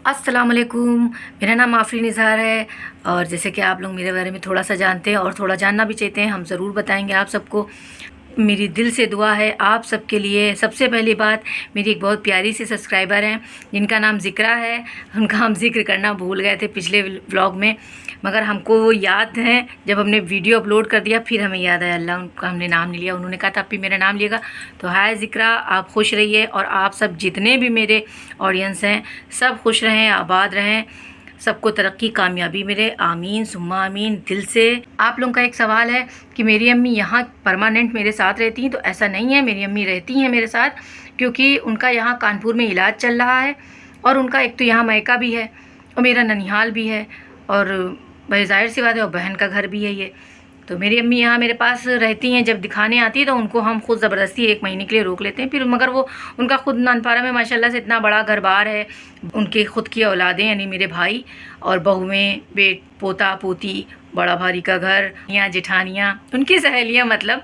अस्सलाम वालेकुम। मेरा नाम आफरीन इज़हार है और जैसे कि आप लोग मेरे बारे में थोड़ा सा जानते हैं और थोड़ा जानना भी चाहते हैं, हम ज़रूर बताएंगे आप सबको। मेरी दिल से दुआ है आप सबके लिए। सबसे पहली बात, मेरी एक बहुत प्यारी सी सब्सक्राइबर हैं जिनका नाम ज़िक्रा है। उनका हम ज़िक्र करना भूल गए थे पिछले व्लॉग में, मगर हमको वो याद है जब हमने वीडियो अपलोड कर दिया फिर हमें याद आया, अल्लाह उनका हमने नाम नहीं लिया। उन्होंने कहा था आप भी मेरा नाम लिएगा। तो हाय ज़िक्रा, आप खुश रहिए और आप सब जितने भी मेरे ऑडियंस हैं सब खुश रहें, आबाद रहें, सबको तरक्की कामयाबी मिले, आमीन सुम्मा आमीन। दिल से आप लोगों का एक सवाल है कि मेरी अम्मी यहाँ परमानेंट मेरे साथ रहती हैं, तो ऐसा नहीं है। मेरी अम्मी रहती हैं मेरे साथ क्योंकि उनका यहाँ कानपुर में इलाज चल रहा है और उनका एक तो यहाँ मायका भी है और मेरा ननिहाल भी है और भाई जाहिर सी बात है और बहन का घर भी है ये। तो मेरी अम्मी यहाँ मेरे पास रहती हैं, जब दिखाने आती है तो उनको हम खुद ज़बरदस्ती 1 महीने के लिए रोक लेते हैं। फिर मगर वो उनका खुद नानपारा में माशाल्लाह से इतना बड़ा घर बार है, उनके खुद की औलादें यानी मेरे भाई और बहुएँ, बेट पोता पोती, बड़ा भारी का घर, यहाँ जेठानियाँ, उनकी सहेलियाँ, मतलब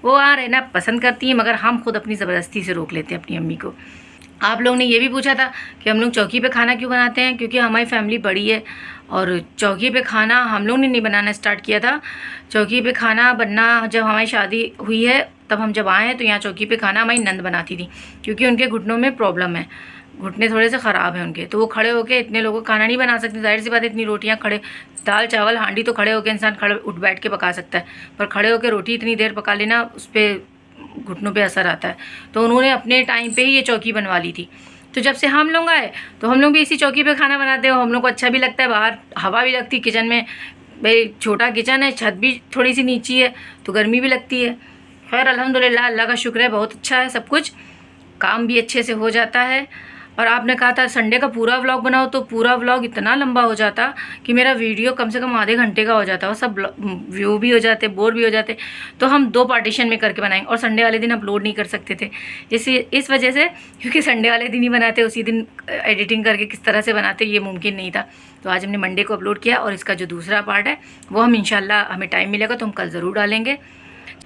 वो वहाँ रहना पसंद करती हैं, मगर हम खुद अपनी ज़बरदस्ती से रोक लेते हैं अपनी अम्मी को। आप लोगों ने ये भी पूछा था कि हम लोग चौकी पे खाना क्यों बनाते हैं, क्योंकि हमारी फैमिली बड़ी है और चौकी पे खाना हम लोग ने नहीं बनाना स्टार्ट किया था। चौकी पे खाना बनना जब हमारी शादी हुई है तब हम जब आए हैं तो यहाँ चौकी पे खाना हमारी नंद बनाती थी, क्योंकि उनके घुटनों में प्रॉब्लम है, घुटने थोड़े से ख़राब हैं उनके, तो वो खड़े होकर इतने लोगों का खाना नहीं बना सकते। जाहिर सी बात है, इतनी रोटियाँ खड़े, दाल चावल हांडी तो खड़े होकर इंसान खड़े उठ बैठ के पका सकता है, पर खड़े होकर रोटी इतनी देर पका लेना उस पर घुटनों पे असर आता है। तो उन्होंने अपने टाइम पे ही ये चौकी बनवा ली थी। तो जब से हम लोग आए तो हम लोग भी इसी चौकी पे खाना बनाते हैं और हम लोग को अच्छा भी लगता है, बाहर हवा भी लगती है, किचन में भाई छोटा किचन है, छत भी थोड़ी सी नीची है तो गर्मी भी लगती है। खैर अल्हम्दुलिल्लाह, अल्लाह का शुक्र है, बहुत अच्छा है सब कुछ, काम भी अच्छे से हो जाता है। और आपने कहा था संडे का पूरा व्लॉग बनाओ, तो पूरा व्लॉग इतना लंबा हो जाता कि मेरा वीडियो कम से कम आधे घंटे का हो जाता और सब व्यू भी हो जाते, बोर भी हो जाते। तो हम 2 पार्टीशन में करके बनाएंगे और संडे वाले दिन अपलोड नहीं कर सकते थे इस वजह से, क्योंकि संडे वाले दिन ही बनाते, उसी दिन एडिटिंग करके किस तरह से बनाते ये मुमकिन नहीं था। तो आज हमने मंडे को अपलोड किया और इसका जो दूसरा पार्ट है वो हम इंशाल्लाह, हमें टाइम मिलेगा तो हम कल ज़रूर डालेंगे।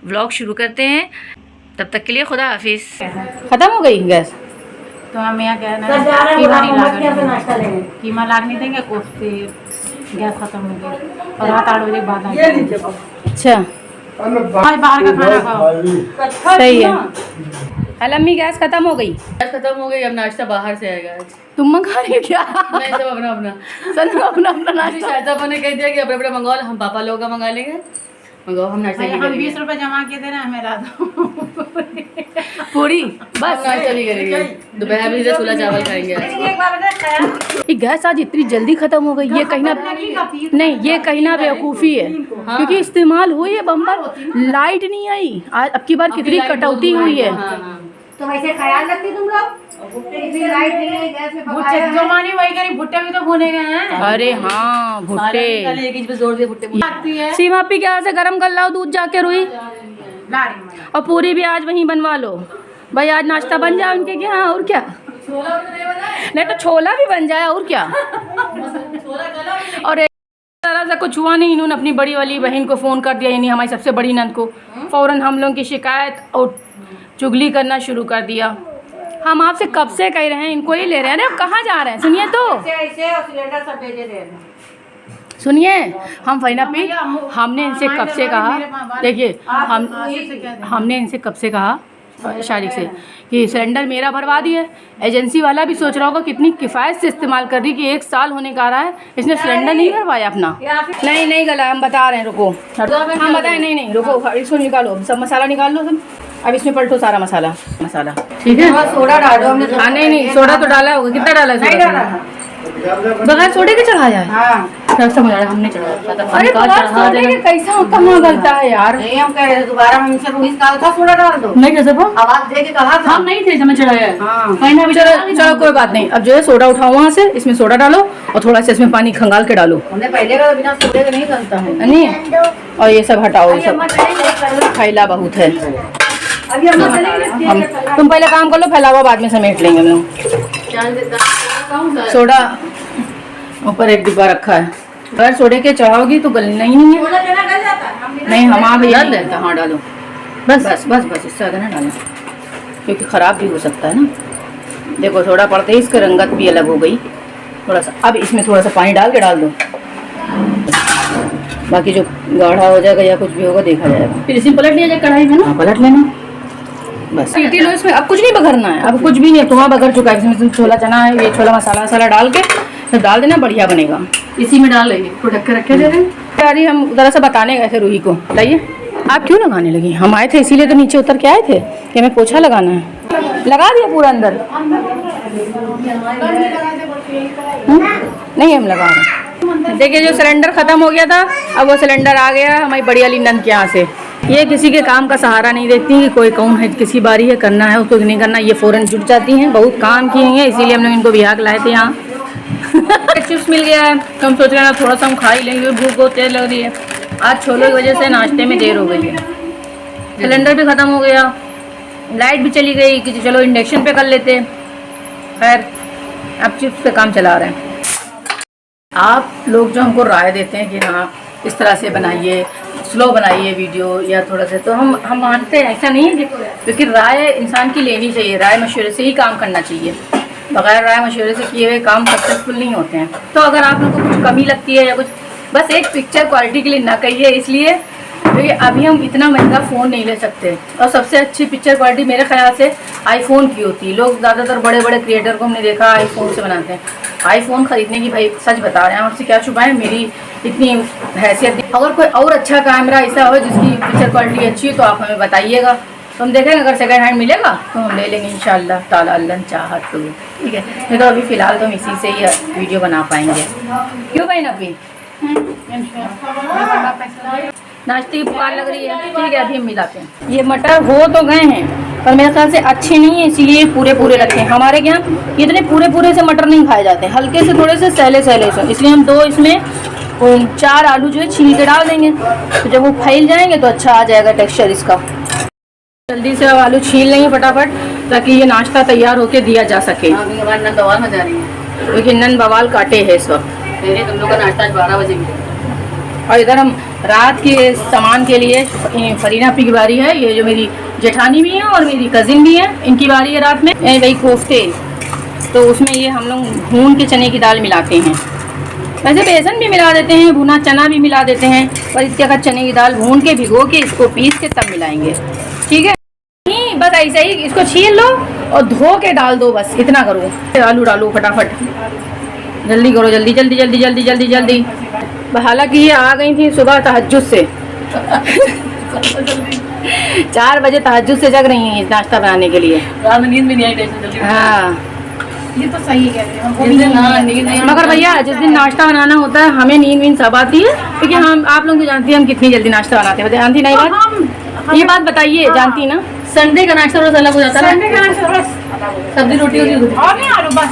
व्लॉग शुरू करते हैं, तब तक के लिए खुदा हाफिज़। ख़त्म हो गई गैस तो हम यहाँ क्या है कीमा लागने देंगे, कोफ्ते गैस खत्म हो गई और रात 8 बजे बाद अच्छा बाहर का खाना खाओ। सही है। अम्मी गैस खत्म हो गई, गैस खत्म हो गई, अब नाश्ता बाहर से आएगा आज। तुम मंगा रही हो क्या? नहीं, सब अपना अपना सब अपना अपना नाश्ता। शायद ने कह दिया कि अपना अपना मंगाओ, हम पापा लोगों का मंगा लेंगे, मंगाओ, हम नाश्ता नहीं हम करेंगे। 20 रुपए जमा किए थे ना, हमें ला दो पूरी हम बस। नाश्ता नहीं करेंगे, दोपहर में छोला चावल खाएंगे आज। ये गैस आज इतनी जल्दी खत्म हो गई, ये कहीं ना नहीं, ये कहीं ना बेवकूफ़ी है, क्योंकि इस्तेमाल हुई है बम्बर, लाइट नहीं आई आज। अब की बार कितनी कटौती हुई है। तो वैसे ख्याल रखती तुम लोग, लाइट नहीं है, गैस में भुट्टे जो मानी वही करी, भुट्टे भी तो भुने गए हैं। अरे हाँ, भुट्टे। एक इंच पे जोर दे भुट्टे लगती है सीमा पी क्या से गरम कर लाओ दूध जाके रुई, लाड़ी में। और पूरी भी आज वहीं बनवा लो भाई, आज नाश्ता बन जाए उनके क्या। हाँ, और क्या, नहीं तो छोला भी बन जाए और क्या। और तरह से कुछ हुआ नहीं, इन्होंने अपनी बड़ी वाली बहन को फ़ोन कर दिया, यानी हमारी सबसे बड़ी नंद को, फ़ौरन हम लोगों की शिकायत और चुगली करना शुरू कर दिया। हम आपसे कब से कह रहे हैं, इनको ही ले रहे हैं। अरे कहाँ जा रहे हैं, सुनिए तो, ऐसे और सिलेंडर सब भेजे दे रहे हैं। सुनिए, हम फैना पी, हमने इनसे कब से कहा, देखिए हमने इनसे कब से कहा शारिक से कि सिलेंडर मेरा भरवा दिए। एजेंसी वाला भी सोच रहा होगा कितनी किफ़ायत से इस्तेमाल कर रही कि 1 साल होने का रहा है, इसने सिलेंडर नहीं भरवाया अपना। नहीं नहीं गला, हम बता रहे हैं, रुको हम बताएं। नहीं नहीं रुको, इसको निकालो, सब मसाला निकाल लो सब, अब इसमें पलटो सारा मसाला ठीक है। सोडा डालो हमने, हाँ नहीं नहीं, सोडा तो डाला होगा, कितना डाला है सोडा? बगैर सोडे के चढ़ाया है, समझ रहा हमने चढ़ाया। अरे बगैर सोडे के कैसा कहाँ गलता है यार। नहीं हम कह रहे थे दोबारा हमसे रूहिस कहा था सोडा डाल दो, नहीं कैसे आवाज दे के कहा था। हम नहीं थे, हमें चढ़ाया है। हाँ चलो कोई बात नहीं, अब जो है सोडा उठाओ वहाँ से, इसमें सोडा डालो और थोड़ा सा इसमें पानी खंगाल के डालो। हमने पहले का बिना सोडे के नहीं बनता है। नहीं, और ये सब हटाओ, ये सब फैला बहुत है। अभी हम चलेंगे, तुम पहले काम कर लो, फैला हुआ बाद में समेट लेंगे हम लोग। सोडा ऊपर एक डिब्बा रखा है, अगर सोडे के चढ़ाओगी तो गलना ही नहीं है। नहीं हम आप याद रहता, हाँ डालो, बस बस बस बस, इससे ज़्यादा ना डालो क्योंकि ख़राब भी हो सकता है ना। देखो थोड़ा पड़ते ही इसकी रंगत भी अलग हो गई, थोड़ा सा। अब इसमें थोड़ा सा पानी डाल के डाल दो, बाकी जो गाढ़ा हो जाएगा या कुछ भी होगा देखा जाएगा। फिर इसमें पलट लिया जाए कढ़ाई में ना। हाँ, पलट लेना बस। सीटी लो इसमें। अब कुछ नहीं बघरना है, अब कुछ भी नहीं, धुआं बघर चुका है। इसमें छोला चना है, ये छोला मसाला वसाला डाल के फिर डाल देना, बढ़िया बनेगा। इसी में डाल लेंगे, ढक के रखे जा रहे हैं। यार हम उधर से बताने गए थे रूही को, लाइए। आप क्यों लगाने लगी? हम आए थे इसीलिए तो नीचे उतर के आए थे कि हमें पोछा लगाना है। लगा दिया पूरा अंदर? नहीं, हम लगा रहे हैं। देखिए जो सिलेंडर ख़त्म हो गया था, अब वो सिलेंडर आ गया है हमारी बड़ी वाली नंद के यहाँ से। ये किसी के काम का सहारा नहीं देखती कि कोई कौन है, किसी बारी है करना है उसको नहीं करना, ये फ़ौरन जुट जाती हैं। बहुत काम किए हैं, इसीलिए हम लोग इनको बिहार के लाए थे यहाँ। चिप्स मिल गया है तो हम सोच रहे हैं थोड़ा सा हम खा ही लेंगे, भूख बहुत तेज लग रही है। आज छोले की वजह से नाश्ते में देर हो गई है। सिलेंडर भी ख़त्म हो गया, लाइट भी चली गई कि चलो इंडक्शन पे कर लेते। खैर अब चिप्स पे काम चला रहे हैं। आप लोग जो हमको राय देते हैं कि हाँ इस तरह से बनाइए, स्लो बनाइए वीडियो या थोड़ा सा, तो हम मानते हैं। ऐसा नहीं है क्योंकि राय इंसान की लेनी चाहिए, राय मशवरे से ही काम करना चाहिए। बगैर राय मशवरे से किए हुए काम सक्सेसफुल नहीं होते हैं। तो अगर आप लोग को कुछ कमी लगती है या कुछ, बस एक पिक्चर क्वालिटी के लिए ना कहिए, इसलिए क्योंकि अभी हम इतना महंगा फ़ोन नहीं ले सकते। और सबसे अच्छी पिक्चर क्वालिटी मेरे ख्याल से आईफोन की होती है। लोग ज़्यादातर बड़े बड़े क्रिएटर को हमने देखा आईफोन से बनाते हैं। आईफोन ख़रीदने की भाई सच बता रहे हैं, आपसे क्या छुपाएं, मेरी इतनी हैसियत। अगर कोई और अच्छा कैमरा ऐसा हो जिसकी पिक्चर क्वालिटी अच्छी है तो आप हमें बताइएगा, तो हम देखेंगे। अगर सेकंड हैंड मिलेगा तो हम ले लेंगे इंशाल्लाह ताला, अल्लाह चाहत तो। ठीक है, नहीं तो अभी फ़िलहाल तो हम इसी से ही वीडियो बना पाएंगे। क्यों भाई ना अभी नाश्ते की पुकार लग रही है। ठीक है, अभी हम मिलाते हैं। ये मटर हो तो गए हैं पर मेरे ख्याल से अच्छे नहीं है, इसीलिए पूरे पूरे रखे हैं। हमारे यहाँ इतने पूरे पूरे से मटर नहीं खाए जाते, हल्के से थोड़े से सहले सहले से, इसलिए हम दो इसमें 4 आलू जो है छील के डाल देंगे। तो जब वो फैल जाएंगे तो अच्छा आ जाएगा टेक्सचर इसका। जल्दी से आलू छील लेंगे फटाफट ताकि ये नाश्ता तैयार होके दिया जा सके। नंद बवाल में जा रही है क्योंकि नंद बवाल काटे हैं इस वक्त। तुम लोग का नाश्ता 12 बजे मिलेगा। और इधर हम रात के सामान के लिए फरीना पी की बारी है। ये जो मेरी जेठानी भी है और मेरी कज़िन भी है, इनकी बारी है रात में। वही कोफ्ते, तो उसमें ये हम लोग भून के चने की दाल मिलाते हैं। वैसे बेसन भी मिला देते हैं, भुना चना भी मिला देते हैं, पर इसके अगर चने की दाल भून के भिगो के इसको पीस के तब मिलाएंगे। ठीक है, नहीं बस ऐसे ही इसको छील लो और धो के डाल दो, बस इतना करो। आलू डालो फटाफट, जल्दी करो, जल्दी जल्दी जल्दी जल्दी जल्दी जल्दी। हालांकि ये आ गई थी सुबह तहज्जुद से 4 बजे तहज्जुद से जग रही हैं नाश्ता बनाने के लिए। रात में नींद भी नहीं आई जल्दी। हाँ ये तो सही कह रहे हैं, मगर भैया जिस दिन नाश्ता बनाना होता है हमें नींद सब आती है, क्योंकि हम आप लोग तो जानती हैं हम कितनी जल्दी नाश्ता बनाते हैं। जानती नहीं बात, ये बात बताइए, जानती ना। संडे का नाश्ता थोड़ा अलग हो जाता है। संडे का नाश्ता सब्जी रोटी होती है और नहीं आलू बस।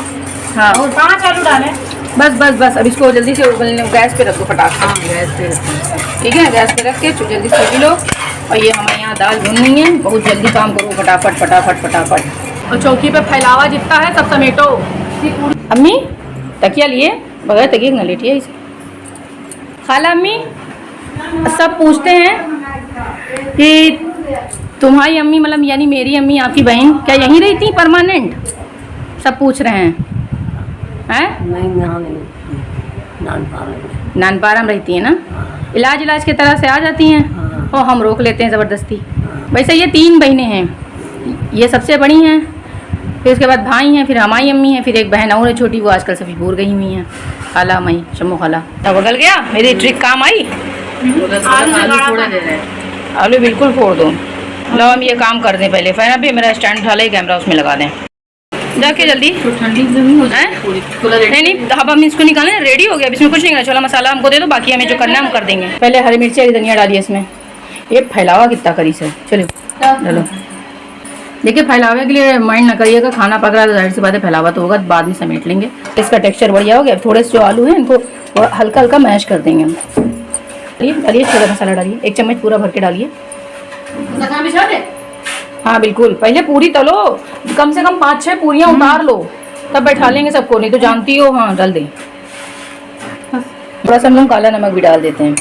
हाँ, और 5 आलू डालें बस बस बस। अब इसको जल्दी से उबलने गैस पे रख दो फटाफट। हाँ, गैस पे रख, ठीक है, गैस पे रख के जल्दी सीटी लो। और ये हमारे यहाँ दाल भूननी है, बहुत जल्दी काम करो, फटाफट फटाफट फटाफट। और चौकी पे फैलावा जितना है सब समेटो। अम्मी तकिया लिए बगैर तकिए न लेटिए इसे। खाला अम्मी सब पूछते हैं कि तुम्हारी अम्मी मतलब यानी मेरी अम्मी आपकी बहन क्या यहीं रही थी परमानेंट? सब पूछ रहे हैं। नहीं, यहाँ नहीं, नानपारा में रहती है ना। इलाज के तरह से आ जाती हैं और हम रोक लेते हैं ज़बरदस्ती। वैसे ये 3 बहनें हैं, ये सबसे बड़ी हैं, फिर उसके बाद भाई हैं, फिर हमारी अम्मी हैं, फिर एक बहन और है छोटी, वो आजकल सभी दूर गई हुई हैं। खाला मई शम्मो खाला। अब बगल गया, मेरी ट्रिक काम आई। आलू बिल्कुल फोड़ दो। लो हम ये काम कर दें पहले। फिर अभी मेरा स्टैंड उठा ले, कैमरा उसमें लगा दें जाके जल्दी। ठंडी नहीं, अब हम इसको निकालें, रेडी हो गया। इसमें कुछ नहीं करना, छोला मसाला हमको दे दो, बाकी हमें जो करना है हम कर देंगे। पहले हरी मिर्ची और धनिया डालिए इसमें। ये फैलावा कितना करी से, चलो चलो। देखिए फैलावे के लिए माइंड ना करिएगा, खाना पक रहा है तो जाहिर सी बात है फैलावा तो होगा, बाद में समेट लेंगे। इसका टेक्सचर बढ़िया हो गया। थोड़े से जो आलू हैं इनको हल्का हल्का मैश कर देंगे हम। डालिए छोला मसाला डालिए, 1 चम्मच पूरा भर के डालिए। हाँ बिल्कुल, पहले पूरी तलो, कम से कम 5-6 पूरियाँ उतार लो, तब बैठा लेंगे सबको, नहीं तो जानती हो। हाँ डाल दें, थोड़ा सा हम लोग काला नमक भी डाल देते हैं।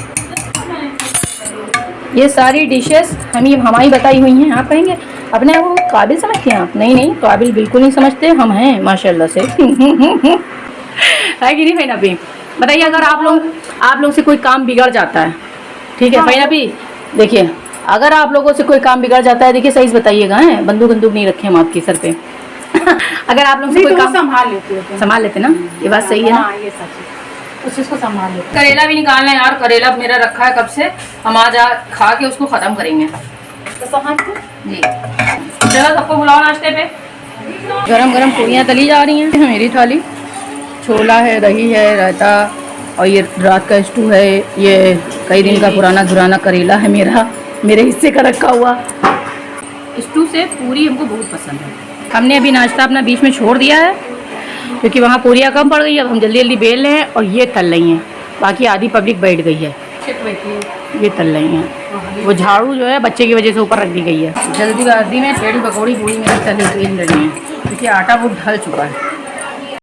ये सारी डिशेस हमारी बताई हुई हैं। आप कहेंगे अपने आप को काबिल समझते हैं आप? नहीं नहीं, काबिल बिल्कुल नहीं समझते, हम हैं माशाल्लाह से। है कि नहीं फैना भी? बताइए, अगर आप लोग से कोई काम बिगड़ जाता है, ठीक है फैना भी, देखिए अगर आप लोगों से कोई काम बिगड़ जाता है, देखिए सही से बताइएगा, है बंदूक नहीं रखे हम आपके सर पे। अगर आप लोग से कोई काम संभाल लेते ना, ये बात सही है ना? ये सच है, उस चीज़ को संभाल लेते। करेला भी निकालना है यार, करेला मेरा रखा है कब से, हम आज खा के उसको खत्म करेंगे जी। चलो सबको बुलाओ नाश्ते पे। गरम गरम पूरियाँ तली जा रही हैं। मेरी थाली छोला है, दही है, रायता, और ये रात का स्टू है। ये कई दिन का पुराना करेला है मेरे हिस्से का रखा हुआ। स्टू से पूरी हमको बहुत पसंद है। हमने अभी नाश्ता अपना बीच में छोड़ दिया है क्योंकि वहाँ पूरियाँ कम पड़ गई। अब हम जल्दी जल्दी बेल रहे हैं और ये तल रही हैं, बाकी आधी पब्लिक बैठ गई है, ये तल रही हैं। वो झाड़ू जो है बच्चे की वजह से ऊपर रख दी गई है। जल्दीबाजी में टेढ़ी पकौड़ी पूरी मेरी तली रही है क्योंकि आटा वो ढल चुका है।